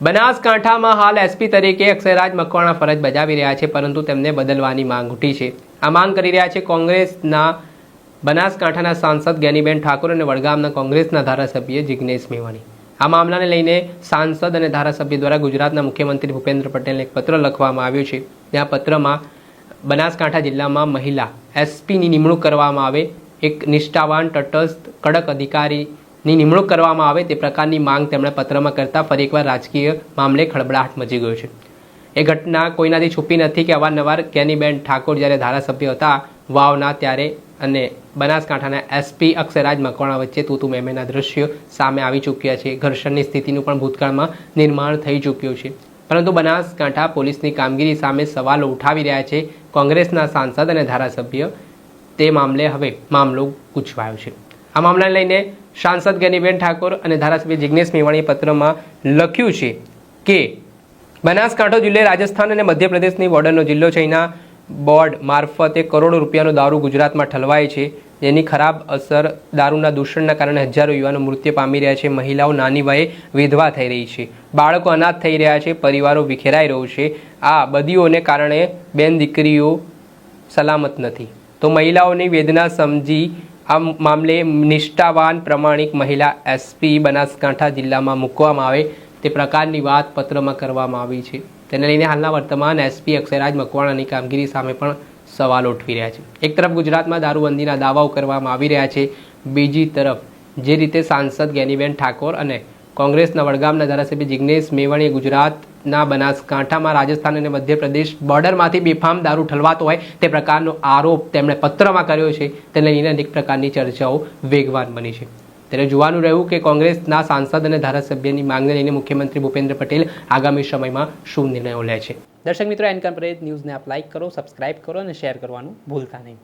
બનાસકાંઠામાં હાલ એસપી તરીકે અક્ષયરાજ મકવાણા ફરજ બજાવી રહ્યા છે, પરંતુ તેમને બદલવાની માંગ ઉઠી છે। આ માંગ કરી રહ્યા છે કોંગ્રેસના બનાસકાંઠાના સાંસદ જ્ઞાનીબેન ઠાકોર અને વડગામના કોંગ્રેસના ધારાસભ્ય જિગ્નેશ મેવાણી। આ મામલાને લઈને સાંસદ અને ધારાસભ્ય દ્વારા ગુજરાતના મુખ્યમંત્રી ભૂપેન્દ્ર પટેલને એક પત્ર લખવામાં આવ્યો છે। ત્યાં પત્રમાં બનાસકાંઠા જિલ્લામાં મહિલા એસપીની નિમણૂક કરવામાં આવે, એક નિષ્ઠાવાન તટસ્થ કડક અધિકારીની નિમણૂક કરવામાં આવે તે પ્રકારની માંગ તેમણે પત્રમાં કરતા ફરી એકવાર રાજકીય મામલે ખળબળાટ મચી ગયો છે। એ ઘટના કોઈનાથી છુપી નથી કે અવારનવાર જ્ઞાનીબેન ઠાકોર જ્યારે ધારાસભ્ય હતા વાવના ત્યારે અને બનાસકાંઠાના એસપી અક્ષયરાજ મકવાણા વચ્ચે તૂતુ મેમેના દ્રશ્યો સામે આવી ચૂક્યા છે। ઘર્ષણની સ્થિતિનું પણ ભૂતકાળમાં નિર્માણ થઈ ચૂક્યું છે, પરંતુ બનાસકાંઠા પોલીસની કામગીરી સામે સવાલો ઉઠાવી રહ્યા છે કોંગ્રેસના સાંસદ અને ધારાસભ્ય। તે મામલે હવે મામલો ગૂંચવાયો છે। આ મામલાને લઈને સાંસદ જ્ઞાનીબેન ઠાકોર અને ધારાસભ્ય જિગ્નેશ મેવાણીએ પત્રમાં લખ્યું છે કે બનાસકાંઠો જિલ્લો રાજસ્થાન અને મધ્યપ્રદેશની બોર્ડરનો જિલ્લો છે। એના બોર્ડ મારફતે કરોડો રૂપિયાનો દારૂ ગુજરાતમાં ઠલવાય છે, જેની ખરાબ અસર દારૂના દૂષણના કારણે હજારો યુવાનો મૃત્યુ પામી રહ્યા છે, મહિલાઓ નાની વયે વિધવા થઈ રહી છે, બાળકો અનાથ થઈ રહ્યા છે, પરિવારો વિખેરાઈ રહ્યું છે। આ બદીઓને કારણે બેન દીકરીઓ સલામત નથી, તો મહિલાઓની વેદના સમજી આ મામલે નિષ્ઠાવાન પ્રમાણિક મહિલા એસપી બનાસકાંઠા જિલ્લામાં મૂકવામાં આવે તે પ્રકારની વાત પત્રમાં કરવામાં આવી છે। તેને લઈને હાલના વર્તમાન એસપી અક્ષયરાજ મકવાણાની કામગીરી સામે પણ સવાલ ઉઠવી રહ્યા છે। એક તરફ ગુજરાતમાં દારૂબંધીના દાવાઓ કરવામાં આવી રહ્યા છે, બીજી તરફ જે રીતે સાંસદ જ્ઞાનીબેન ઠાકોર અને કોંગ્રેસના વડગામના ધારાસભ્ય જિગ્નેશ મેવાણીએ ગુજરાતના બનાસકાંઠામાં રાજસ્થાન અને મધ્યપ્રદેશ બોર્ડરમાંથી બેફામ દારૂ ઠલવાતો હોય તે પ્રકારનો આરોપ તેમણે પત્રમાં કર્યો છે, તેને લઈને અનેક પ્રકારની ચર્ચાઓ વેગવાન બની છે। ત્યારે જોવાનું રહ્યું કે કોંગ્રેસના સાંસદ અને ધારાસભ્યની માંગને લઈને મુખ્યમંત્રી ભૂપેન્દ્ર પટેલ આગામી સમયમાં શું નિર્ણયો લે છે। દર્શક મિત્રો, એનકમ પ્રેસ ન્યૂઝને આપ લાઇક કરો, સબસ્ક્રાઇબ કરો અને શેર કરવાનું ભૂલતા નહીં।